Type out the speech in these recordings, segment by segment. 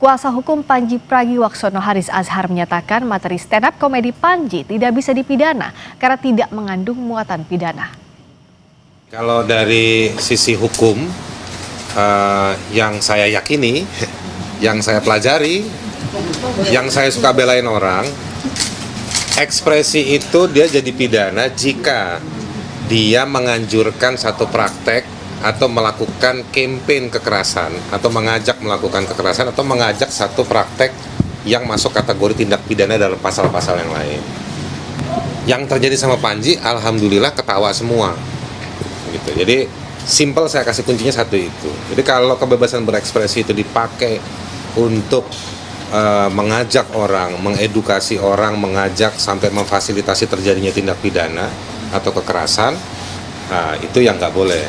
Kuasa hukum Panji Pragiwaksono Haris Azhar menyatakan materi stand up komedi Panji tidak bisa dipidana karena tidak mengandung muatan pidana. Kalau dari sisi hukum yang saya yakini, yang saya pelajari, yang saya suka belain orang, ekspresi itu dia jadi pidana jika dia menganjurkan satu praktek atau melakukan campaign kekerasan atau mengajak melakukan kekerasan atau mengajak satu praktek yang masuk kategori tindak pidana dalam pasal-pasal yang lain. Yang terjadi sama Panji, alhamdulillah ketawa semua. Gitu. Jadi simple, saya kasih kuncinya satu itu. Jadi kalau kebebasan berekspresi itu dipakai untuk mengajak orang, mengedukasi orang, mengajak sampai memfasilitasi terjadinya tindak pidana atau kekerasan, itu yang nggak boleh.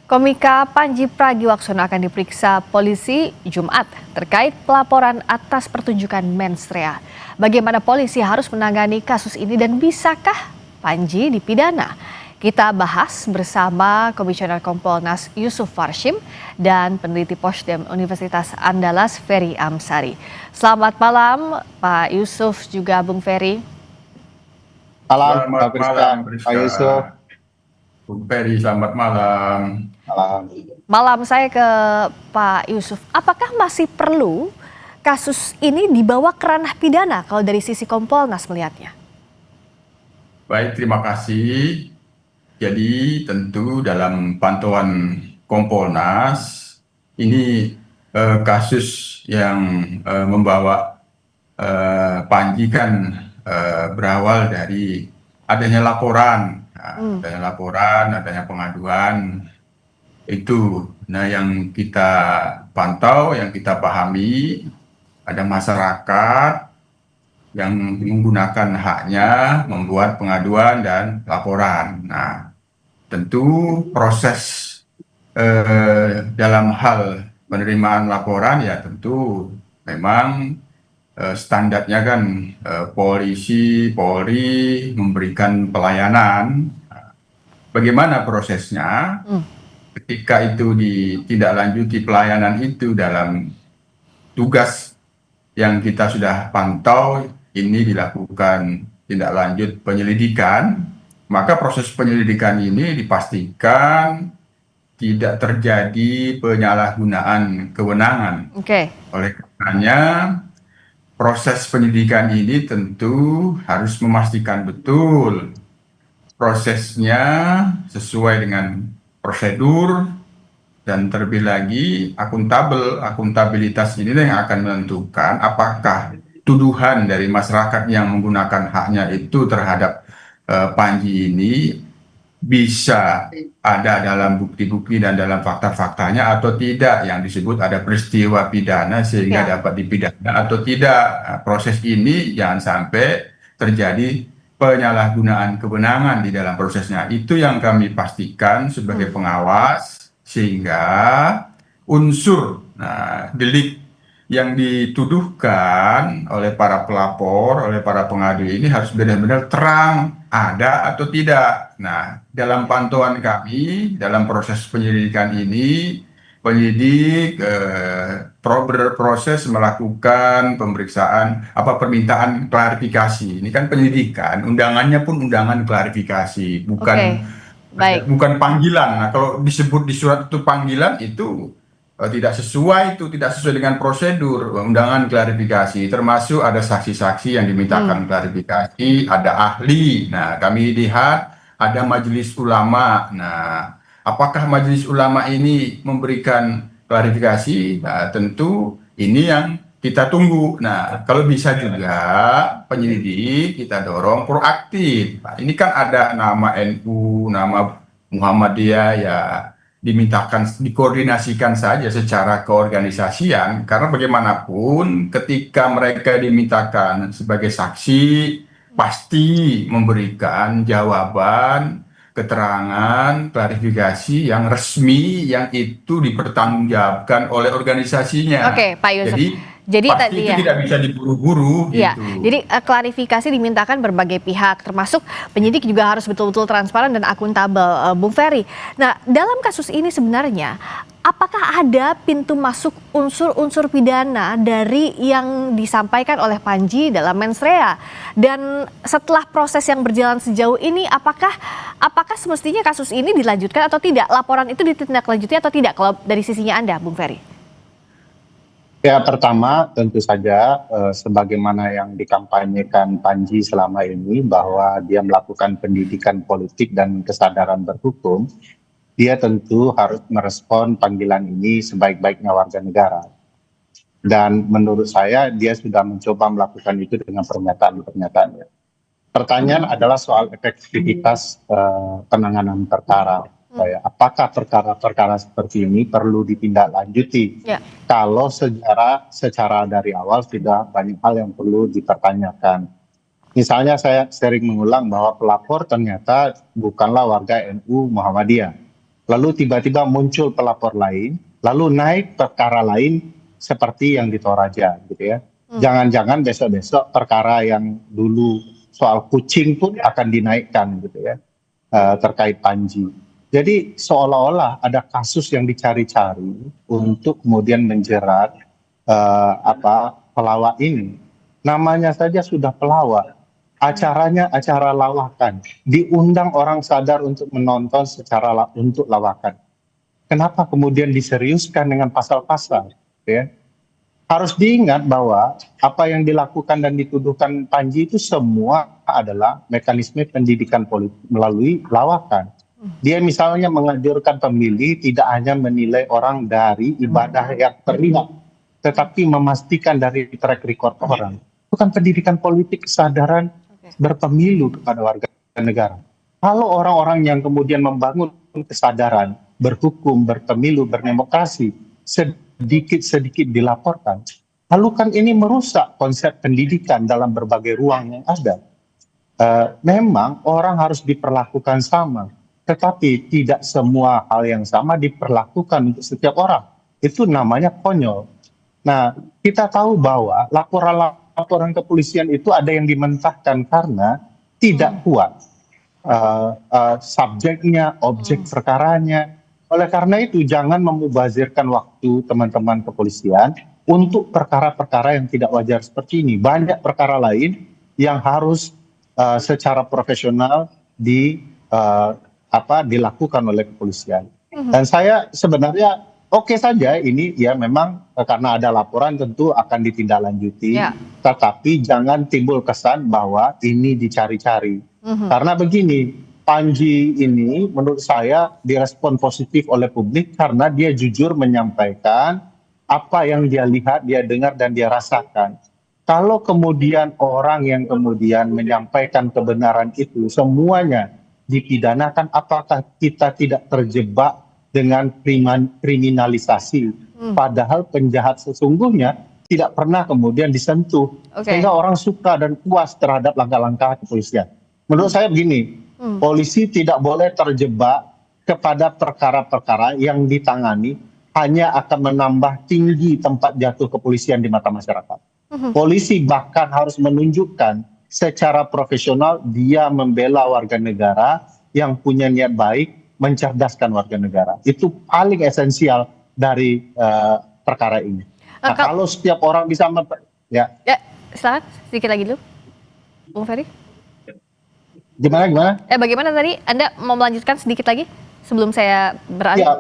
Komika Panji Pragiwaksono akan diperiksa polisi Jumat terkait pelaporan atas pertunjukan mensrea. Bagaimana polisi harus menangani kasus ini dan bisakah Panji dipidana? Kita bahas bersama Komisioner Kompolnas Yusuf Warshim dan peneliti Posdem Universitas Andalas Ferry Amsari. Selamat malam Pak Yusuf juga Bung Ferry. Selamat malam Pak Yusuf. Bung Ferry, selamat malam. Malam saya ke Pak Yusuf. Apakah masih perlu kasus ini dibawa ke ranah pidana kalau dari sisi Kompolnas melihatnya? Baik, terima kasih. Jadi tentu dalam pantauan Kompolnas ini kasus yang membawa Panji kan berawal dari adanya laporan, adanya pengaduan itu. Nah, yang kita pantau, yang kita pahami, ada masyarakat yang menggunakan haknya membuat pengaduan dan laporan. Nah, tentu proses dalam hal penerimaan laporan ya tentu memang standarnya kan polisi, Polri memberikan pelayanan. Bagaimana prosesnya? Ketika itu ditindaklanjuti pelayanan itu dalam tugas yang kita sudah pantau, ini dilakukan tindak lanjut penyelidikan, maka proses penyelidikan ini dipastikan tidak terjadi penyalahgunaan kewenangan. Oleh karenanya, proses penyidikan ini tentu harus memastikan betul prosesnya sesuai dengan prosedur dan terlebih lagi akuntabilitas ini yang akan menentukan apakah tuduhan dari masyarakat yang menggunakan haknya itu terhadap Panji ini bisa ada dalam bukti-bukti dan dalam fakta-faktanya atau tidak, yang disebut ada peristiwa pidana sehingga dapat dipidana atau tidak. Nah, proses ini jangan sampai terjadi penyalahgunaan kewenangan di dalam prosesnya. Itu yang kami pastikan sebagai pengawas, sehingga unsur delik yang dituduhkan oleh para pelapor, oleh para pengadu ini harus benar-benar terang, ada atau tidak. Nah, dalam pantauan kami, dalam proses penyelidikan ini, penyidik berproses melakukan pemeriksaan permintaan klarifikasi. Ini kan penyidikan, undangannya pun undangan klarifikasi, bukan panggilan. Nah, kalau disebut di surat itu panggilan itu tidak sesuai dengan prosedur undangan klarifikasi, termasuk ada saksi-saksi yang dimintakan klarifikasi, ada ahli. Nah, kami lihat ada majelis ulama. Nah, apakah majelis ulama ini memberikan klarifikasi? Nah, tentu ini yang kita tunggu. Nah, kalau bisa juga penyelidik kita dorong proaktif. Nah, ini kan ada nama NU, nama Muhammadiyah, ya dikoordinasikan saja secara keorganisasian, karena bagaimanapun ketika mereka dimintakan sebagai saksi pasti memberikan jawaban, keterangan, klarifikasi yang resmi, yang itu dipertanggungjawabkan oleh organisasinya. Pak Yusuf. Jadi pasti tadi itu tidak bisa diburu-buru. Ya, gitu. jadi klarifikasi dimintakan berbagai pihak, termasuk penyidik juga harus betul-betul transparan dan akuntabel, Bung Ferry. Nah, dalam kasus ini sebenarnya apakah ada pintu masuk unsur-unsur pidana dari yang disampaikan oleh Panji dalam mens rea? Dan setelah proses yang berjalan sejauh ini, apakah semestinya kasus ini dilanjutkan atau tidak? Laporan itu ditindaklanjuti atau tidak kalau dari sisinya Anda, Bung Ferry? Ya, pertama tentu saja sebagaimana yang dikampanyekan Panji selama ini bahwa dia melakukan pendidikan politik dan kesadaran berhukum, dia tentu harus merespon panggilan ini sebaik-baiknya warga negara. Dan menurut saya dia sudah mencoba melakukan itu dengan pernyataan-pernyataannya. Pertanyaan adalah soal efektivitas penanganan perkara. Apakah perkara-perkara seperti ini perlu ditindaklanjuti? Ya. Kalau secara dari awal sudah banyak hal yang perlu dipertanyakan. Misalnya saya sering mengulang bahwa pelapor ternyata bukanlah warga NU Muhammadiyah. Lalu tiba-tiba muncul pelapor lain, lalu naik perkara lain seperti yang di Toraja, gitu ya. Jangan-jangan besok-besok perkara yang dulu soal kucing pun akan dinaikkan, gitu ya, terkait Panji. Jadi seolah-olah ada kasus yang dicari-cari untuk kemudian menjerat pelawak ini. Namanya saja sudah pelawak. Acaranya acara lawakan, diundang orang sadar untuk menonton untuk lawakan. Kenapa kemudian diseriuskan dengan pasal-pasal? Ya? Harus diingat bahwa apa yang dilakukan dan dituduhkan Panji itu semua adalah mekanisme pendidikan politik melalui lawakan. Dia misalnya menganjurkan pemilih tidak hanya menilai orang dari ibadah yang terlihat, tetapi memastikan dari track record orang. Bukan pendidikan politik kesadaran berpemilu kepada warga negara. Kalau orang-orang yang kemudian membangun kesadaran berhukum, berpemilu, berdemokrasi sedikit-sedikit dilaporkan, lalu kan ini merusak konsep pendidikan dalam berbagai ruang yang ada. Memang orang harus diperlakukan sama, tetapi tidak semua hal yang sama diperlakukan untuk setiap orang. Itu namanya konyol. Nah, kita tahu bahwa laporan kepolisian itu ada yang dimentahkan karena tidak kuat subjeknya, objek perkaranya. Oleh karena itu jangan memubazirkan waktu teman-teman kepolisian untuk perkara-perkara yang tidak wajar seperti ini. Banyak perkara lain yang harus secara profesional dilakukan oleh kepolisian. Dan saya sebenarnya oke saja ini ya memang karena ada laporan tentu akan ditindaklanjuti, tetapi jangan timbul kesan bahwa ini dicari-cari. Karena begini, Panji ini menurut saya direspon positif oleh publik karena dia jujur menyampaikan apa yang dia lihat, dia dengar dan dia rasakan. Kalau kemudian orang yang kemudian menyampaikan kebenaran itu semuanya dipidanakan, apakah kita tidak terjebak dengan kriminalisasi, padahal penjahat sesungguhnya tidak pernah kemudian disentuh, sehingga orang suka dan puas terhadap langkah-langkah kepolisian. Menurut saya begini, polisi tidak boleh terjebak kepada perkara-perkara yang ditangani hanya akan menambah tinggi tempat jatuh kepolisian di mata masyarakat. Polisi bahkan harus menunjukkan secara profesional dia membela warga negara yang punya niat baik, mencerdaskan warga negara. Itu paling esensial dari perkara ini. Nah, kalau setiap orang bisa ya, silakan sedikit lagi dulu, Bung Ferry. Gimana? Bagaimana tadi? Anda mau melanjutkan sedikit lagi sebelum saya beralih? Ya,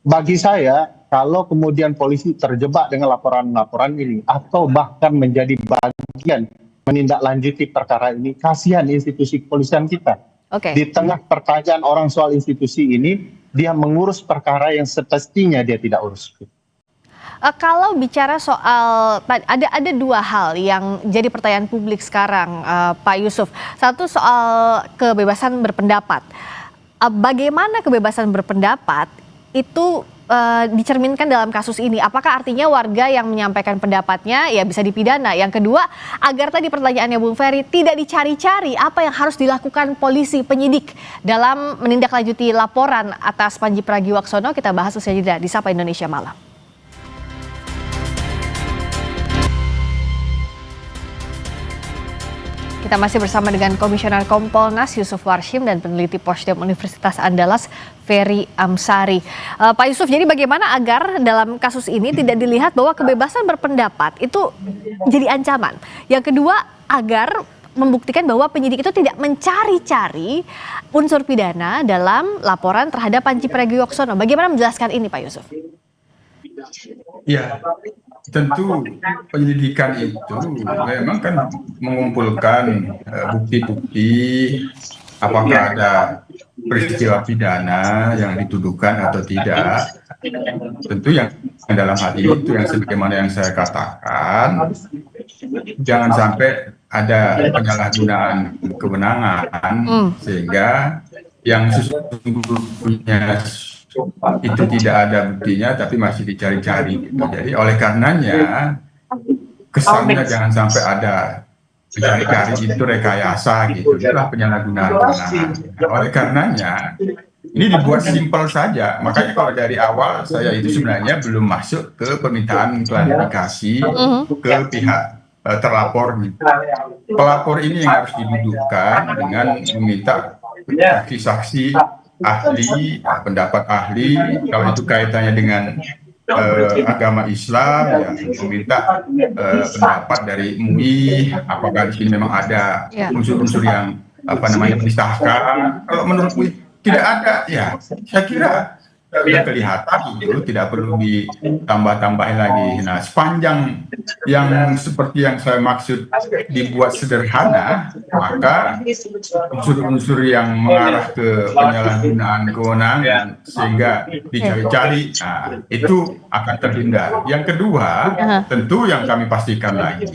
bagi saya, kalau kemudian polisi terjebak dengan laporan-laporan ini, atau bahkan menjadi bagian menindaklanjuti perkara ini, kasihan institusi kepolisian kita. Di tengah pertanyaan orang soal institusi ini, dia mengurus perkara yang semestinya dia tidak urus. Kalau bicara soal, ada dua hal yang jadi pertanyaan publik sekarang, Pak Yusuf. Satu soal kebebasan berpendapat. Bagaimana kebebasan berpendapat itu dicerminkan dalam kasus ini? Apakah artinya warga yang menyampaikan pendapatnya ya bisa dipidana? Yang kedua, agar tadi pertanyaannya Bung Ferry tidak dicari-cari, apa yang harus dilakukan polisi penyidik dalam menindaklanjuti laporan atas Panji Pragiwaksono? Kita bahas usai jeda di Sapa Indonesia Malam. Kita kita masih bersama dengan Komisioner Kompolnas Yusuf Warshim dan peneliti Posdem Universitas Andalas Ferry Amsari. Pak Yusuf, jadi bagaimana agar dalam kasus ini tidak dilihat bahwa kebebasan berpendapat itu jadi ancaman? Yang kedua, agar membuktikan bahwa penyidik itu tidak mencari-cari unsur pidana dalam laporan terhadap Panji Pragiwaksono. Bagaimana menjelaskan ini, Pak Yusuf? Ya, tentu penyelidikan itu memang kan mengumpulkan bukti-bukti apakah ada peristiwa pidana yang dituduhkan atau tidak. Tentu yang dalam hal itu yang sebagaimana yang saya katakan, jangan sampai ada penyalahgunaan kewenangan sehingga yang sesungguhnya itu tidak ada buktinya tapi masih dicari-cari gitu. Jadi oleh karenanya kesannya jangan sampai ada cari-cari itu rekayasa gitu, itulah penyalahgunaan kewenangan. Oleh karenanya ini dibuat simpel saja, makanya kalau dari awal saya itu sebenarnya belum masuk ke permintaan klarifikasi ke pihak terlapor. Pelapor ini yang harus didudukkan dengan meminta saksi-saksi ahli, pendapat ahli, kalau itu kaitannya dengan agama Islam, ya meminta pendapat dari MUI, apakah di sini memang ada unsur-unsur yang mendisahkan. Kalau menurut MUI tidak ada, ya saya kira sudah kelihatan itu tidak perlu ditambah-tambahin lagi. Nah, sepanjang yang seperti yang saya maksud dibuat sederhana, maka unsur-unsur yang mengarah ke penyalahgunaan kewenangan sehingga dicari-cari, nah, itu akan terhindar. Yang kedua, tentu yang kami pastikan lagi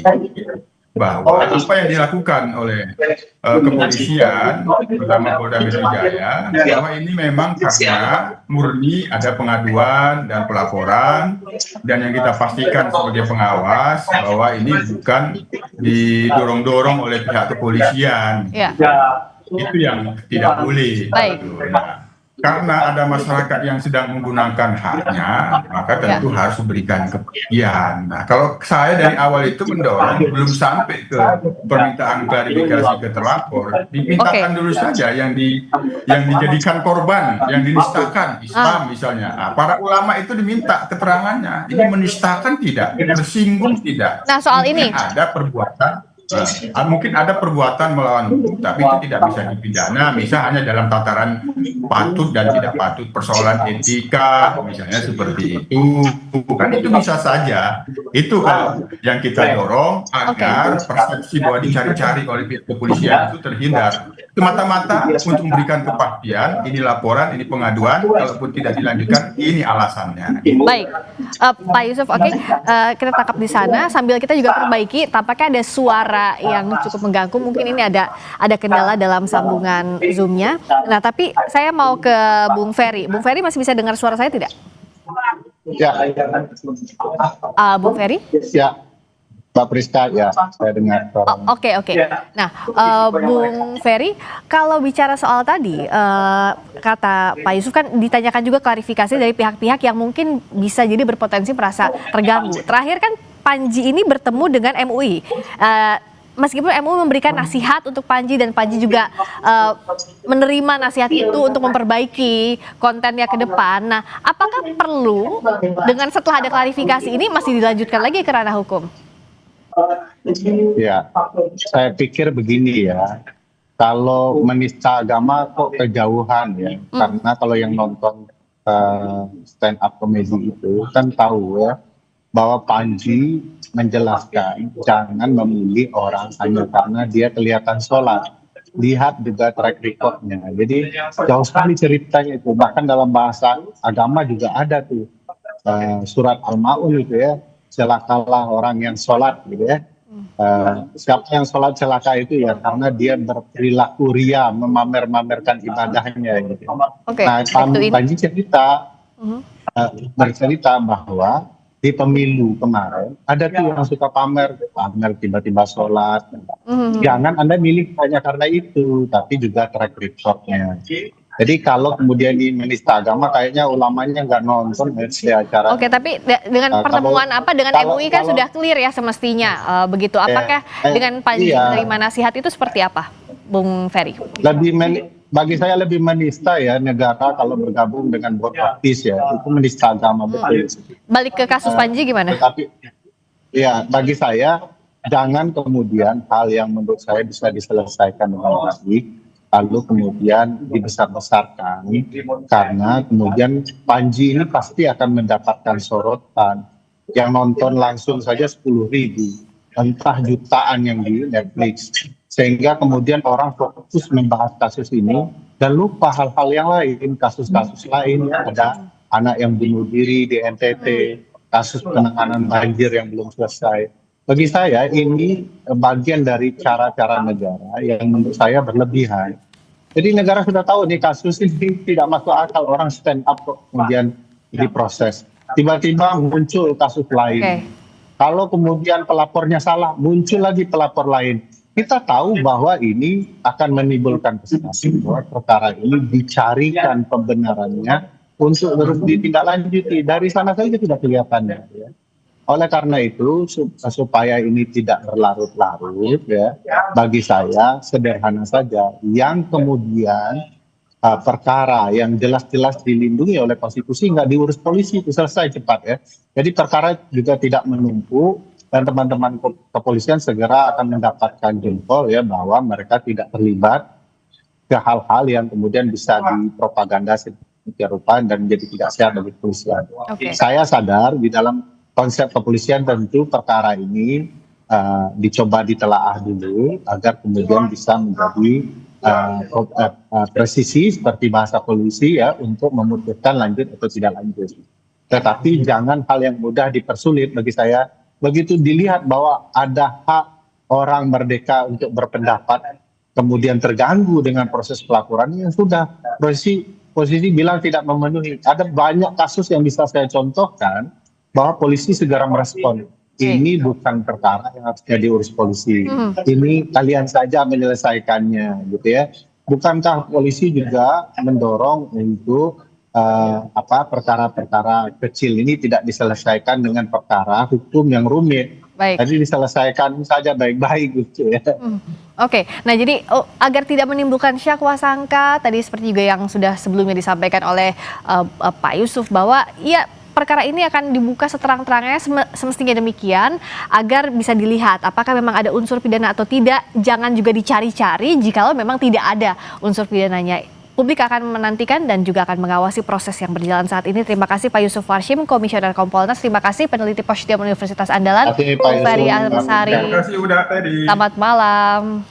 bahwa apa yang dilakukan oleh kepolisian, terutama Polda Metro Jaya, bahwa ini memang karena murni ada pengaduan dan pelaporan, dan yang kita pastikan sebagai pengawas bahwa ini bukan didorong-dorong oleh pihak kepolisian. Itu yang tidak boleh. Nah, karena ada masyarakat yang sedang menggunakan haknya, maka tentu harus memberikan kepastian. Nah, kalau saya dari awal itu mendorong belum sampai ke permintaan klarifikasi ke terlapor, dimintakan dulu saja yang dijadikan korban, yang dinistakan Islam misalnya. Nah, para ulama itu diminta keterangannya. Ini menistakan tidak, tersinggung tidak. Nah, soal ini ada perbuatan. Mungkin ada perbuatan melawan hukum, tapi itu tidak bisa dipidana, misalnya dalam tataran patut dan tidak patut, persoalan etika, misalnya seperti itu. Kan itu bisa saja. Itu kalau yang kita dorong agar persepsi bahwa dicari-cari oleh pihak kepolisian itu terhindar. Semata-mata untuk memberikan kepastian, ini laporan, ini pengaduan, kalaupun tidak dilanjutkan, ini alasannya. Baik, Pak Yusuf, kita tangkap di sana sambil kita juga perbaiki. Tampaknya ada suara yang cukup mengganggu, mungkin ini ada kendala dalam sambungan Zoom-nya. Nah, tapi saya mau ke Bung Ferry. Bung Ferry masih bisa dengar suara saya tidak? Ya. Bung Ferry? Ya. Mbak Priska, ya, saya dengar. Oke. Nah, Bung Ferry, kalau bicara soal tadi, kata Pak Yusuf kan ditanyakan juga klarifikasi dari pihak-pihak yang mungkin bisa jadi berpotensi merasa terganggu. Terakhir kan Panji ini bertemu dengan MUI. Meskipun MUI memberikan nasihat untuk Panji dan Panji juga menerima nasihat itu untuk memperbaiki kontennya ke depan. Nah, apakah perlu dengan setelah ada klarifikasi ini masih dilanjutkan lagi ke ranah hukum? Ya, saya pikir begini ya, kalau menista agama kok kejauhan ya, karena kalau yang nonton stand up comedy itu kan tahu ya, bahwa Panji menjelaskan jangan memilih orang hanya karena dia kelihatan sholat. Lihat juga track recordnya. Jadi jauh sekali ceritanya itu. Bahkan dalam bahasa agama juga ada tuh surat Al-Ma'un itu ya, celakalah orang yang sholat gitu ya. Siapa yang sholat celaka itu ya karena dia berperilaku ria, memamer-mamerkan ibadahnya gitu. Nah, Panji bercerita bahwa di pemilu kemarin ada tuh yang suka pamer tiba-tiba sholat. Jangan Anda milih hanya karena itu, tapi juga track recordnya. Jadi kalau kemudian ini menista agama, kayaknya ulamanya nggak nonton acara. Oke, tapi dengan pertemuan dengan MUI kan sudah clear ya semestinya begitu. Apakah dengan Panji menerima nasihat itu seperti apa, Bung Ferry? Bagi saya lebih menista ya negara kalau bergabung dengan board of peace ya, itu menista agama betul. Balik ke kasus Panji gimana? Tetapi ya bagi saya jangan kemudian hal yang menurut saya bisa diselesaikan dengan baik lalu kemudian dibesar-besarkan, karena kemudian Panji ini pasti akan mendapatkan sorotan. Yang nonton langsung saja 10.000, entah jutaan yang di Netflix, sehingga kemudian orang fokus membahas kasus ini dan lupa hal-hal yang lain, kasus-kasus lain. Ada anak yang bunuh diri di NTT, kasus penanganan banjir yang belum selesai. Bagi saya ini bagian dari cara-cara negara yang menurut saya berlebihan. Jadi negara sudah tahu nih kasus ini tidak masuk akal, orang stand up kemudian diproses. Tiba-tiba muncul kasus lain. Kalau kemudian pelapornya salah, muncul lagi pelapor lain. Kita tahu bahwa ini akan menimbulkan kesan bahwa perkara ini dicarikan pembenarannya untuk ditindaklanjuti. Dari sana saja tidak kelihatan ya. Oleh karena itu supaya ini tidak berlarut-larut ya, bagi saya sederhana saja, yang kemudian perkara yang jelas-jelas dilindungi oleh konstitusi nggak diurus polisi, itu selesai cepat ya. Jadi perkara juga tidak menumpuk dan teman-teman kepolisian segera akan mendapatkan jempol ya bahwa mereka tidak terlibat ke hal-hal yang kemudian bisa dipropaganda sedemikian rupa dan menjadi tidak sehat bagi kepolisian. Saya sadar di dalam konsep kepolisian tentu perkara ini dicoba ditelaah dulu agar kemudian bisa menjadi presisi seperti bahasa polisi ya untuk memutuskan lanjut atau tidak lanjut. Tetapi jangan hal yang mudah dipersulit bagi saya. Begitu dilihat bahwa ada hak orang merdeka untuk berpendapat kemudian terganggu dengan proses pelaporan yang sudah posisi bilang tidak memenuhi. Ada banyak kasus yang bisa saya contohkan bahwa polisi segera merespon. Ini bukan perkara yang harusnya diurus polisi. Ini kalian saja menyelesaikannya, gitu ya. Bukankah polisi juga mendorong untuk perkara-perkara kecil ini tidak diselesaikan dengan perkara hukum yang rumit? Jadi diselesaikan saja baik-baik, gitu ya. Oke, nah jadi agar tidak menimbulkan syak sangka, tadi seperti juga yang sudah sebelumnya disampaikan oleh Pak Yusuf bahwa ya perkara ini akan dibuka seterang-terangnya semestinya demikian agar bisa dilihat apakah memang ada unsur pidana atau tidak. Jangan juga dicari-cari jikalau memang tidak ada unsur pidananya. Publik akan menantikan dan juga akan mengawasi proses yang berjalan saat ini. Terima kasih Pak Yusuf Warshim, Komisioner Kompolnas. Terima kasih peneliti Posdiam Universitas Andalan, Ferry Almasari. Terima kasih udah tadi. Selamat malam.